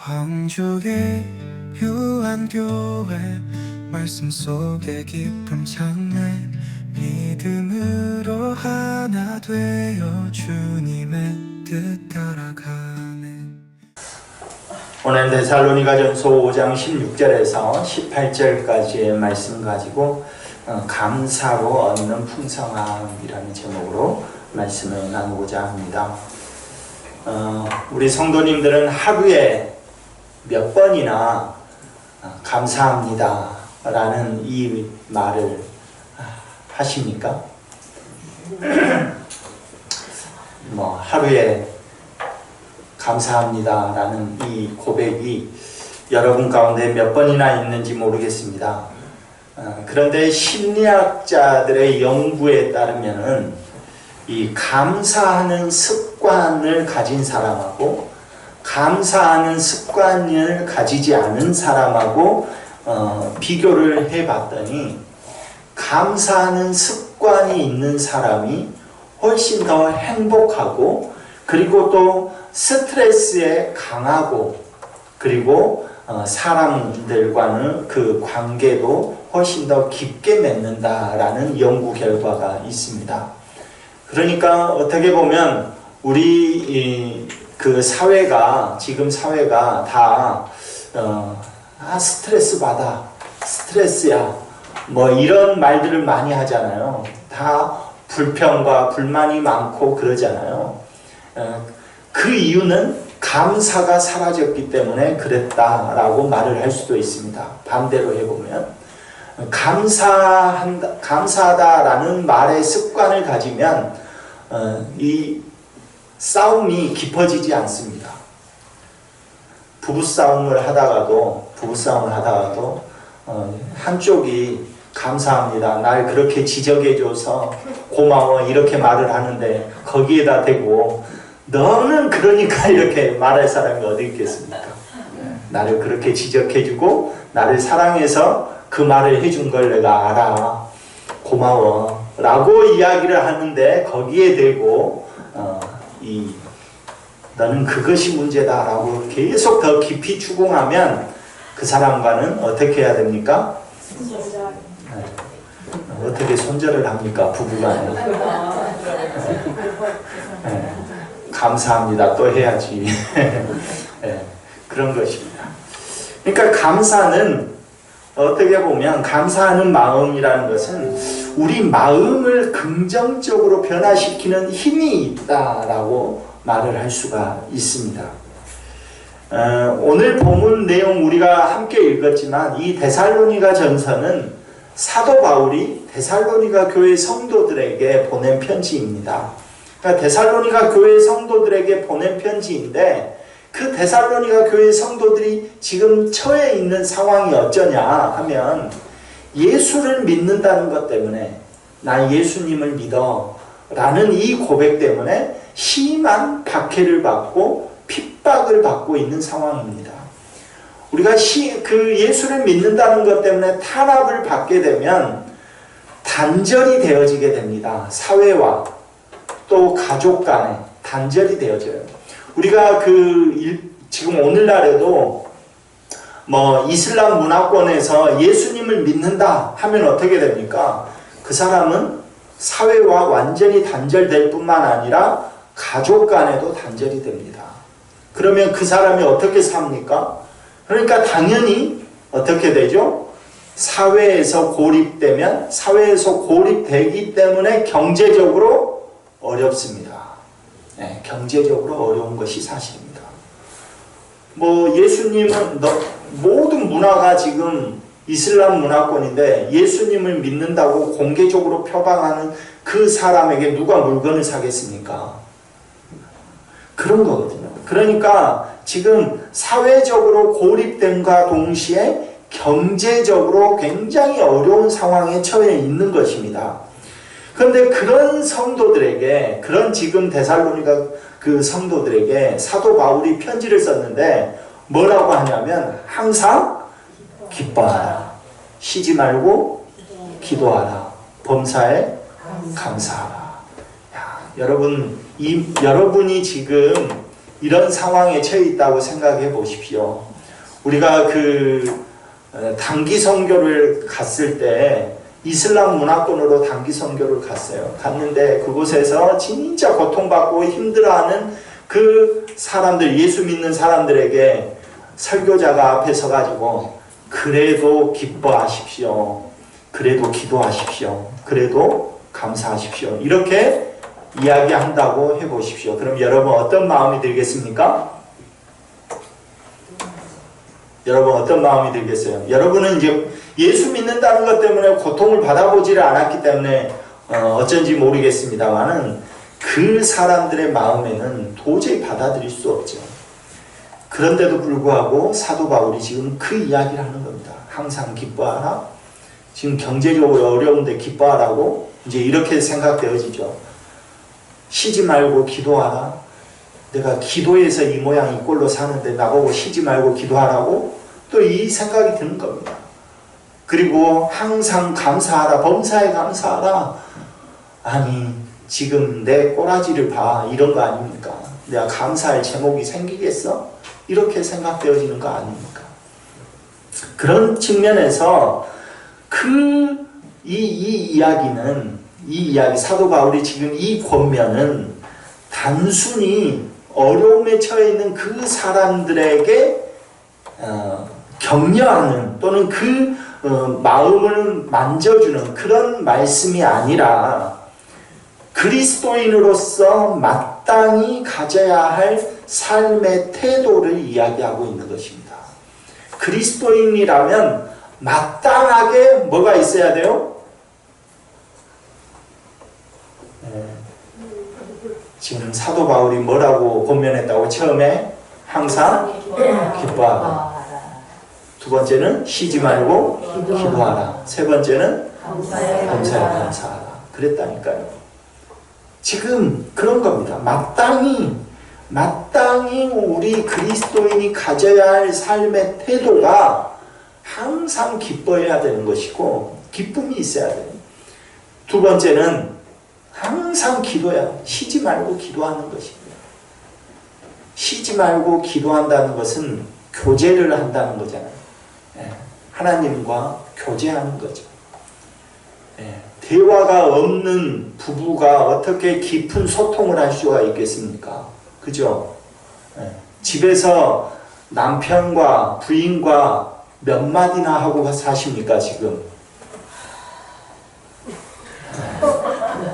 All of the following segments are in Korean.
광주의 유한교회 말씀 속에 깊은 장래 믿음으로 하나 되어 주님의 뜻 따라가네. 오늘 데살로니가전서 5장 16절에서 18절까지의 말씀 가지고 감사로 얻는 풍성함이라는 제목으로 말씀을 나누고자 합니다. 우리 성도님들은 하루에 몇 번이나 감사합니다 라는 이 말을 하십니까? 하루에 감사합니다 라는 이 고백이 여러분 가운데 몇 번이나 있는지 모르겠습니다. 그런데 심리학자들의 연구에 따르면은 이 감사하는 습관을 가진 사람하고 감사하는 습관을 가지지 않은 사람하고 비교를 해봤더니 감사하는 습관이 있는 사람이 훨씬 더 행복하고 그리고 또 스트레스에 강하고 그리고 사람들과는 그 관계도 훨씬 더 깊게 맺는다라는 연구 결과가 있습니다. 그러니까 어떻게 보면 우리 그 사회가 지금 사회가 다 스트레스 받아, 스트레스야, 이런 말들을 많이 하잖아요. 다 불평과 불만이 많고 그러잖아요. 그 이유는 감사가 사라졌기 때문에 그랬다라고 말을 할 수도 있습니다. 반대로 해보면 감사하다라는 말의 습관을 가지면 이 싸움이 깊어지지 않습니다. 부부싸움을 하다가도 한쪽이 감사합니다, 날 그렇게 지적해줘서 고마워 이렇게 말을 하는데 거기에다 대고 너는 그러니까 이렇게 말할 사람이 어디 있겠습니까? 나를 그렇게 지적해주고 나를 사랑해서 그 말을 해준 걸 내가 알아, 고마워 라고 이야기를 하는데 거기에 대고 너는 그것이 문제다 라고 계속 더 깊이 추궁하면 그 사람과는 어떻게 해야 됩니까? 어떻게 손절을 합니까? 부부간에. 감사합니다 또 해야지. 그런 것입니다. 그러니까 감사는 어떻게 보면 감사하는 마음이라는 것은 우리 마음을 긍정적으로 변화시키는 힘이 있다라고 말을 할 수가 있습니다. 오늘 본문 내용 우리가 함께 읽었지만 이 데살로니가 전서는 사도 바울이 데살로니가 교회 성도들에게 보낸 편지입니다. 그러니까 데살로니가 교회 성도들에게 보낸 편지인데 그 데살로니가 교회 성도들이 지금 처해 있는 상황이 어쩌냐 하면 예수를 믿는다는 것 때문에 나 예수님을 믿어 라는 이 고백 때문에 심한 박해를 받고 핍박을 받고 있는 상황입니다. 우리가 그 예수를 믿는다는 것 때문에 탄압을 받게 되면 단절이 되어지게 됩니다. 사회와 또 가족 간에 단절이 되어져요. 우리가 지금 오늘날에도 이슬람 문화권에서 예수님을 믿는다 하면 어떻게 됩니까? 그 사람은 사회와 완전히 단절될 뿐만 아니라 가족 간에도 단절이 됩니다. 그러면 그 사람이 어떻게 삽니까? 그러니까 당연히 어떻게 되죠? 사회에서 고립되기 때문에 경제적으로 어렵습니다. 경제적으로 어려운 것이 사실입니다. 예수님은 모든 문화가 지금 이슬람 문화권인데 예수님을 믿는다고 공개적으로 표방하는 그 사람에게 누가 물건을 사겠습니까? 그런 거거든요. 그러니까 지금 사회적으로 고립됨과 동시에 경제적으로 굉장히 어려운 상황에 처해 있는 것입니다. 그런데 그런 성도들에게, 그런 지금 데살로니가 그 성도들에게 사도 바울이 편지를 썼는데 뭐라고 하냐면 항상 기뻐하라, 쉬지 말고 기도하라, 범사에 감사하라. 여러분이 지금 이런 상황에 처해 있다고 생각해 보십시오. 우리가 단기 선교를 갔을 때 이슬람 문화권으로 단기 선교를 갔어요. 갔는데 그곳에서 진짜 고통받고 힘들어하는 그 사람들, 예수 믿는 사람들에게 설교자가 앞에 서가지고 그래도 기뻐하십시오. 그래도 기도하십시오. 그래도 감사하십시오. 이렇게 이야기한다고 해보십시오. 그럼 여러분 어떤 마음이 들겠습니까? 여러분 어떤 마음이 들겠어요? 여러분은 이제 예수 믿는다는 것 때문에 고통을 받아보지를 않았기 때문에 어쩐지 모르겠습니다만은 그 사람들의 마음에는 도저히 받아들일 수 없죠. 그런데도 불구하고 사도 바울이 지금 그 이야기를 하는 겁니다. 항상 기뻐하라. 지금 경제적으로 어려운데 기뻐하라고 이제 이렇게 생각되어지죠. 쉬지 말고 기도하라. 내가 기도해서 이 모양 이 꼴로 사는데 나보고 쉬지 말고 기도하라고 또 이 생각이 드는 겁니다. 그리고 항상 감사하라. 범사에 감사하라. 아니 지금 내 꼬라지를 봐. 이런 거 아닙니까? 내가 감사할 제목이 생기겠어? 이렇게 생각되어지는 거 아닙니까? 그런 측면에서 이 이야기 사도 바울이 지금 이 권면은 단순히 어려움에 처해 있는 그 사람들에게 격려하는 또는 그 마음을 만져주는 그런 말씀이 아니라 그리스도인으로서 마땅히 가져야 할 삶의 태도를 이야기하고 있는 것입니다. 그리스도인이라면 마땅하게 뭐가 있어야 돼요? 지금 사도 바울이 뭐라고 권면했다고? 처음에 항상 기뻐하라. 두 번째는 쉬지 말고 기도하라. 세 번째는 범사에 감사하라. 그랬다니까요. 지금 그런 겁니다. 마땅히 우리 그리스도인이 가져야 할 삶의 태도가 항상 기뻐해야 되는 것이고 기쁨이 있어야 돼요. 두 번째는 항상 기도해야 쉬지 말고 기도하는 것입니다. 쉬지 말고 기도한다는 것은 교제를 한다는 거잖아요. 하나님과 교제하는 거죠. 대화가 없는 부부가 어떻게 깊은 소통을 할 수가 있겠습니까? 그죠? 집에서 남편과 부인과 몇 마디나 하고 사십니까 지금?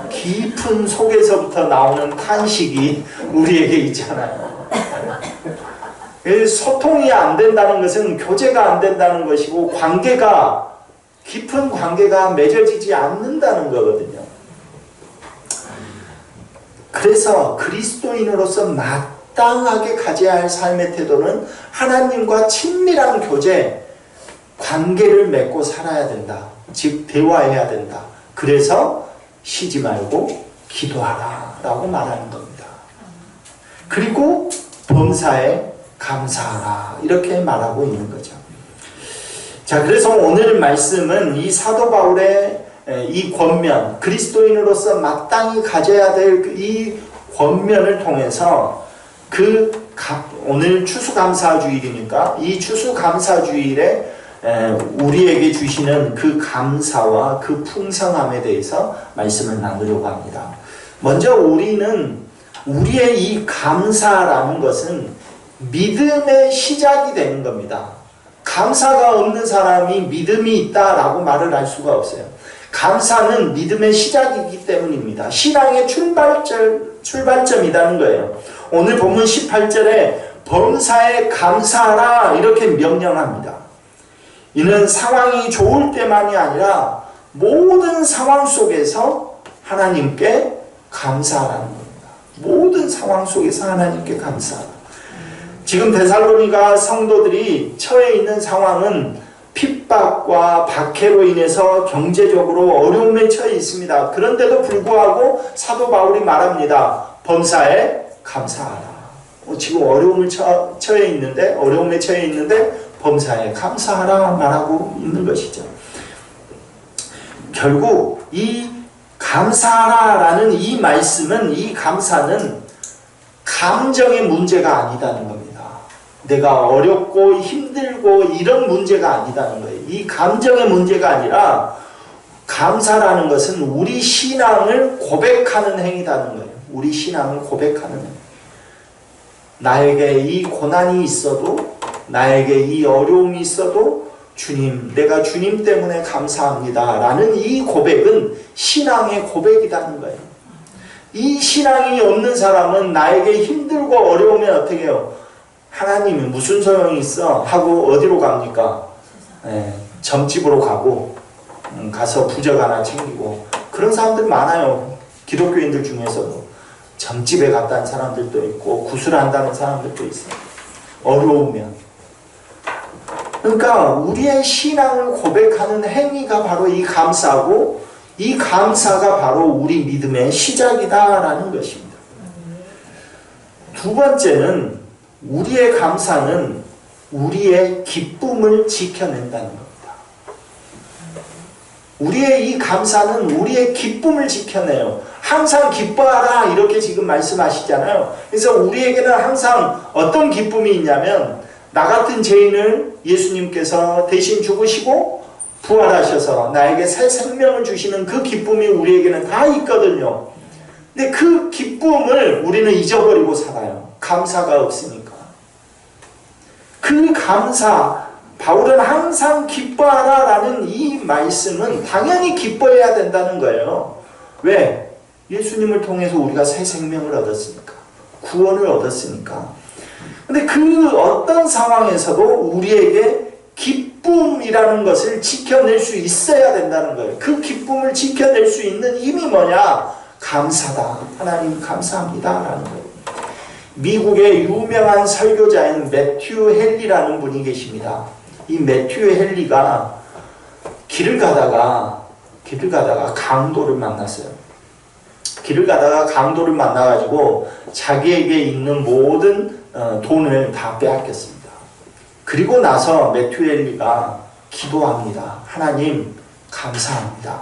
깊은 속에서부터 나오는 탄식이 우리에게 있잖아요. 소통이 안 된다는 것은 교제가 안 된다는 것이고 깊은 관계가 맺어지지 않는다는 거거든요. 그래서 그리스도인으로서 마땅하게 가져야 할 삶의 태도는 하나님과 친밀한 교제, 관계를 맺고 살아야 된다. 즉 대화해야 된다. 그래서 쉬지 말고 기도하라 라고 말하는 겁니다. 그리고 범사에 감사하라 이렇게 말하고 있는 거죠. 자, 그래서 오늘 말씀은 이 사도 바울의 이 권면, 그리스도인으로서 마땅히 가져야 될 이 권면을 통해서 오늘 추수감사주일이니까 이 추수감사주일에 우리에게 주시는 그 감사와 그 풍성함에 대해서 말씀을 나누려고 합니다. 먼저 우리의 이 감사라는 것은 믿음의 시작이 되는 겁니다. 감사가 없는 사람이 믿음이 있다라고 말을 할 수가 없어요. 감사는 믿음의 시작이기 때문입니다. 신앙의 출발점이라는 거예요. 오늘 본문 18절에 범사에 감사하라 이렇게 명령합니다. 이는 상황이 좋을 때만이 아니라 모든 상황 속에서 하나님께 감사하라는 겁니다. 모든 상황 속에서 하나님께 감사하라. 지금 데살로니가 성도들이 처해 있는 상황은 핍박과 박해로 인해서 경제적으로 어려움에 처해 있습니다. 그런데도 불구하고 사도 바울이 말합니다. 범사에 감사하라. 지금 어려움에 처해 있는데 범사에 감사하라 말하고 있는 것이죠. 결국 이 감사하라라는 이 말씀은, 이 감사는 감정의 문제가 아니다는 겁니다. 내가 어렵고 힘들고 이런 문제가 아니다는 거예요. 이 감정의 문제가 아니라 감사라는 것은 우리 신앙을 고백하는 행위다는 거예요. 우리 신앙을 고백하는 행위. 나에게 이 고난이 있어도, 나에게 이 어려움이 있어도 주님, 내가 주님 때문에 감사합니다 라는 이 고백은 신앙의 고백이라는 거예요. 이 신앙이 없는 사람은 나에게 힘들고 어려우면 어떻게 해요? 하나님이 무슨 소용이 있어? 하고 어디로 갑니까? 점집으로 가고 가서 부적 하나 챙기고 그런 사람들 많아요. 기독교인들 중에서도 점집에 갔다는 사람들도 있고 구슬한다는 사람들도 있어요. 어려우면. 그러니까 우리의 신앙을 고백하는 행위가 바로 이 감사고 이 감사가 바로 우리 믿음의 시작이다라는 것입니다. 두 번째는 우리의 감사는 우리의 기쁨을 지켜낸다는 겁니다. 우리의 이 감사는 우리의 기쁨을 지켜내요. 항상 기뻐하라 이렇게 지금 말씀하시잖아요. 그래서 우리에게는 항상 어떤 기쁨이 있냐면 나 같은 죄인을 예수님께서 대신 죽으시고 부활하셔서 나에게 새 생명을 주시는 그 기쁨이 우리에게는 다 있거든요. 근데 그 기쁨을 우리는 잊어버리고 살아요. 감사가 없으니까. 그 감사, 바울은 항상 기뻐하라 라는 이 말씀은 당연히 기뻐해야 된다는 거예요. 왜? 예수님을 통해서 우리가 새 생명을 얻었으니까. 구원을 얻었으니까. 근데 그 어떤 상황에서도 우리에게 기쁨이라는 것을 지켜낼 수 있어야 된다는 거예요. 그 기쁨을 지켜낼 수 있는 힘이 뭐냐? 감사다. 하나님 감사합니다 라는 거예요. 미국의 유명한 설교자인 매튜 헨리라는 분이 계십니다. 이 매튜 헨리가 길을 가다가 강도를 만났어요. 길을 가다가 강도를 만나가지고 자기에게 있는 모든 돈을 다 빼앗겼습니다. 그리고 나서 매튜 헨리가 기도합니다. 하나님 감사합니다.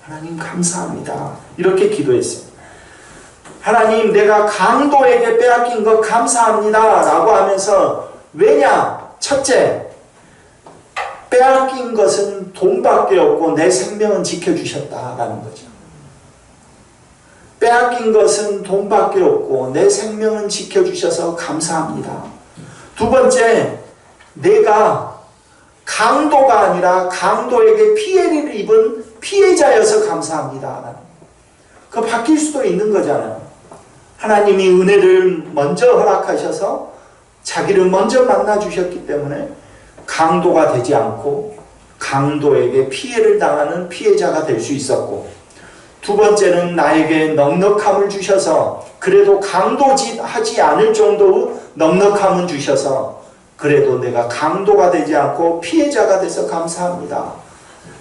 하나님 감사합니다. 이렇게 기도했어요. 하나님 내가 강도에게 빼앗긴 것 감사합니다 라고 하면서 왜냐? 첫째, 빼앗긴 것은 돈밖에 없고 내 생명은 지켜주셨다라는 거죠. 빼앗긴 것은 돈밖에 없고 내 생명은 지켜주셔서 감사합니다. 두 번째, 내가 강도가 아니라 강도에게 피해를 입은 피해자여서 감사합니다. 그거 바뀔 수도 있는 거잖아요. 하나님이 은혜를 먼저 허락하셔서 자기를 먼저 만나주셨기 때문에 강도가 되지 않고 강도에게 피해를 당하는 피해자가 될 수 있었고, 두 번째는 나에게 넉넉함을 주셔서 그래도 강도짓 하지 않을 정도의 넉넉함을 주셔서 그래도 내가 강도가 되지 않고 피해자가 돼서 감사합니다.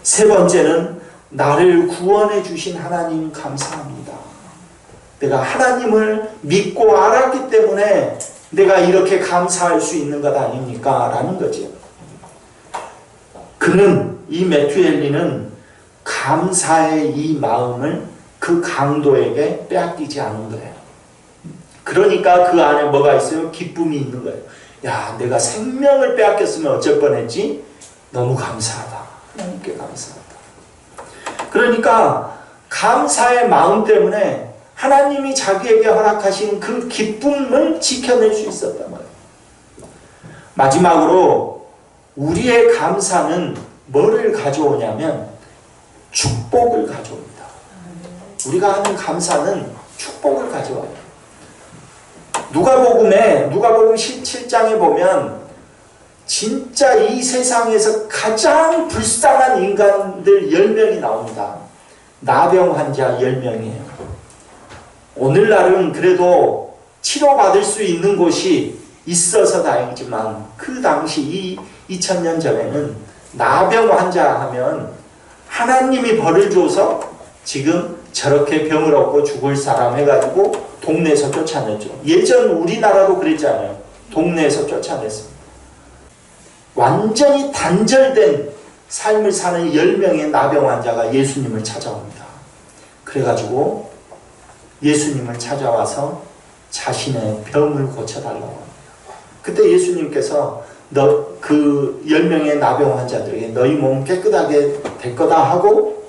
세 번째는 나를 구원해 주신 하나님 감사합니다. 내가 하나님을 믿고 알았기 때문에 내가 이렇게 감사할 수 있는 것 아닙니까? 라는 거죠. 그는, 이 매튜 헨리는 감사의 이 마음을 그 강도에게 빼앗기지 않은 거예요. 그러니까 그 안에 뭐가 있어요? 기쁨이 있는 거예요. 야, 내가 생명을 빼앗겼으면 어쩔 뻔했지? 너무 감사하다. 하나님께 감사하다. 그러니까 감사의 마음 때문에 하나님이 자기에게 허락하신 그 기쁨을 지켜낼 수 있었단 말이에요. 마지막으로 우리의 감사는 뭐를 가져오냐면 축복을 가져옵니다. 우리가 하는 감사는 축복을 가져와요. 누가복음 17장에 보면 진짜 이 세상에서 가장 불쌍한 인간들 10명이 나옵니다. 나병 환자 10명이에요. 오늘날은 그래도 치료받을 수 있는 곳이 있어서 다행이지만 그 당시 2000년 전에는 나병 환자 하면 하나님이 벌을 줘서 지금 저렇게 병을 얻고 죽을 사람 해가지고 동네에서 쫓아냈죠. 예전 우리나라도 그랬잖아요. 동네에서 쫓아냈습니다. 완전히 단절된 삶을 사는 10명의 나병 환자가 예수님을 찾아옵니다. 그래가지고 예수님을 찾아와서 자신의 병을 고쳐달라고 합니다. 그때 예수님께서 그 10명의 나병 환자들에게 너희 몸 깨끗하게 될 거다 하고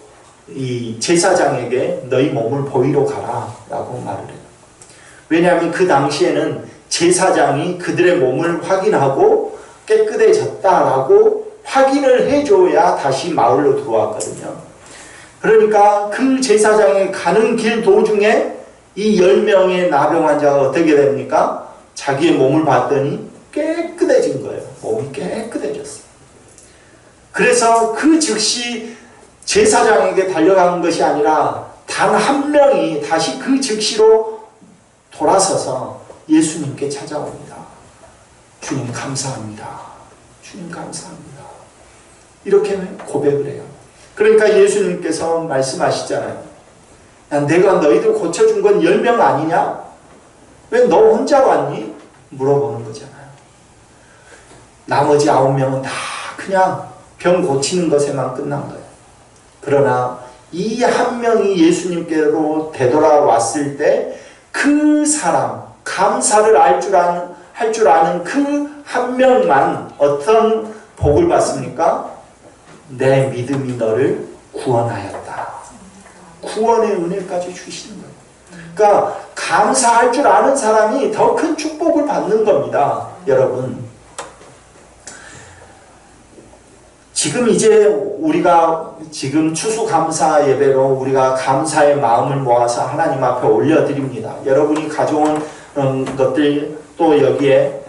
이 제사장에게 너희 몸을 보이러 가라 라고 말을 해요. 왜냐하면 그 당시에는 제사장이 그들의 몸을 확인하고 깨끗해졌다라고 확인을 해줘야 다시 마을로 들어왔거든요. 그러니까 그 제사장이 가는 길 도중에 이 10명의 나병 환자가 어떻게 됩니까? 자기의 몸을 봤더니 깨끗해진 거예요. 몸이 깨끗해졌어요. 그래서 그 즉시 제사장에게 달려간 것이 아니라 단 한 명이 다시 그 즉시로 돌아서서 예수님께 찾아옵니다. 주님 감사합니다. 주님 감사합니다. 이렇게 고백을 해요. 그러니까 예수님께서 말씀하시잖아요. 야, 내가 너희들 고쳐준 건 10명 아니냐? 왜 너 혼자 왔니? 물어보는 거잖아요. 나머지 9명은 다 그냥 병 고치는 것에만 끝난 거예요. 그러나 이 한 명이 예수님께로 되돌아왔을 때 그 사람, 감사를 할 줄 아는 그 한 명만 어떤 복을 받습니까? 내 믿음이 너를 구원하였다. 구원의 은혜까지 주시는 거예요. 그러니까 감사할 줄 아는 사람이 더 큰 축복을 받는 겁니다. 여러분, 지금 이제 우리가 지금 추수감사 예배로 우리가 감사의 마음을 모아서 하나님 앞에 올려드립니다. 여러분이 가져온 것들 또 여기에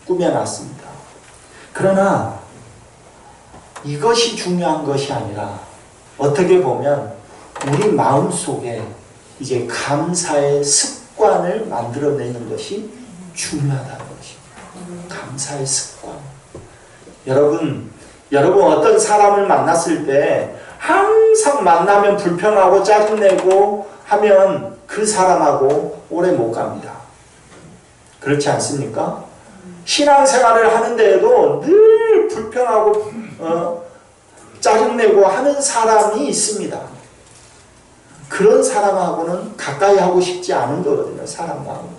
꾸며놨습니다. 그러나 이것이 중요한 것이 아니라 어떻게 보면 우리 마음속에 이제 감사의 습관을 만들어내는 것이 중요하다는 것입니다. 감사의 습관. 여러분 어떤 사람을 만났을 때 항상 만나면 불평하고 짜증내고 하면 그 사람하고 오래 못 갑니다. 그렇지 않습니까? 신앙생활을 하는데도 늘 불평하고 짜증내고 하는 사람이 있습니다. 그런 사람하고는 가까이 하고 싶지 않은 거거든요. 사람 마음은.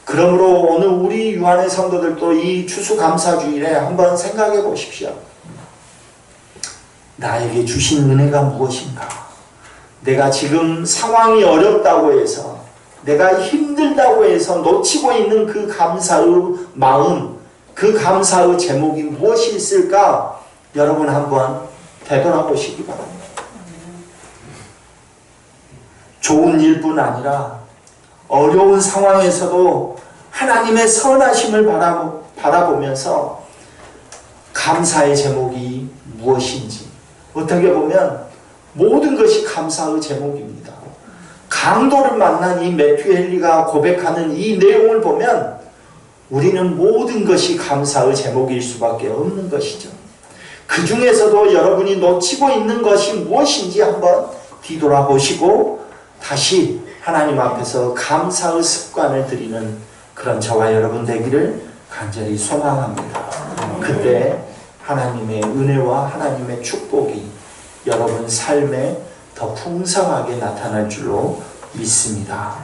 그러므로 오늘 우리 유한의 성도들도 이 추수감사주일에 한번 생각해 보십시오. 나에게 주신 은혜가 무엇인가? 내가 지금 상황이 어렵다고 해서, 내가 힘들다고 해서 놓치고 있는 그 감사의 마음, 그 감사의 제목이 무엇이 있을까? 여러분 한번 되돌아보시기 바랍니다. 좋은 일뿐 아니라 어려운 상황에서도 하나님의 선하심을 바라보면서 감사의 제목이 무엇인지, 어떻게 보면 모든 것이 감사의 제목입니다. 강도를 만난 이 매튜 헨리가 고백하는 이 내용을 보면 우리는 모든 것이 감사의 제목일 수밖에 없는 것이죠. 그 중에서도 여러분이 놓치고 있는 것이 무엇인지 한번 뒤돌아보시고 다시 하나님 앞에서 감사의 습관을 들이는 그런 저와 여러분 되기를 간절히 소망합니다. 그때 하나님의 은혜와 하나님의 축복이 여러분 삶에 더 풍성하게 나타날 줄로 믿습니다.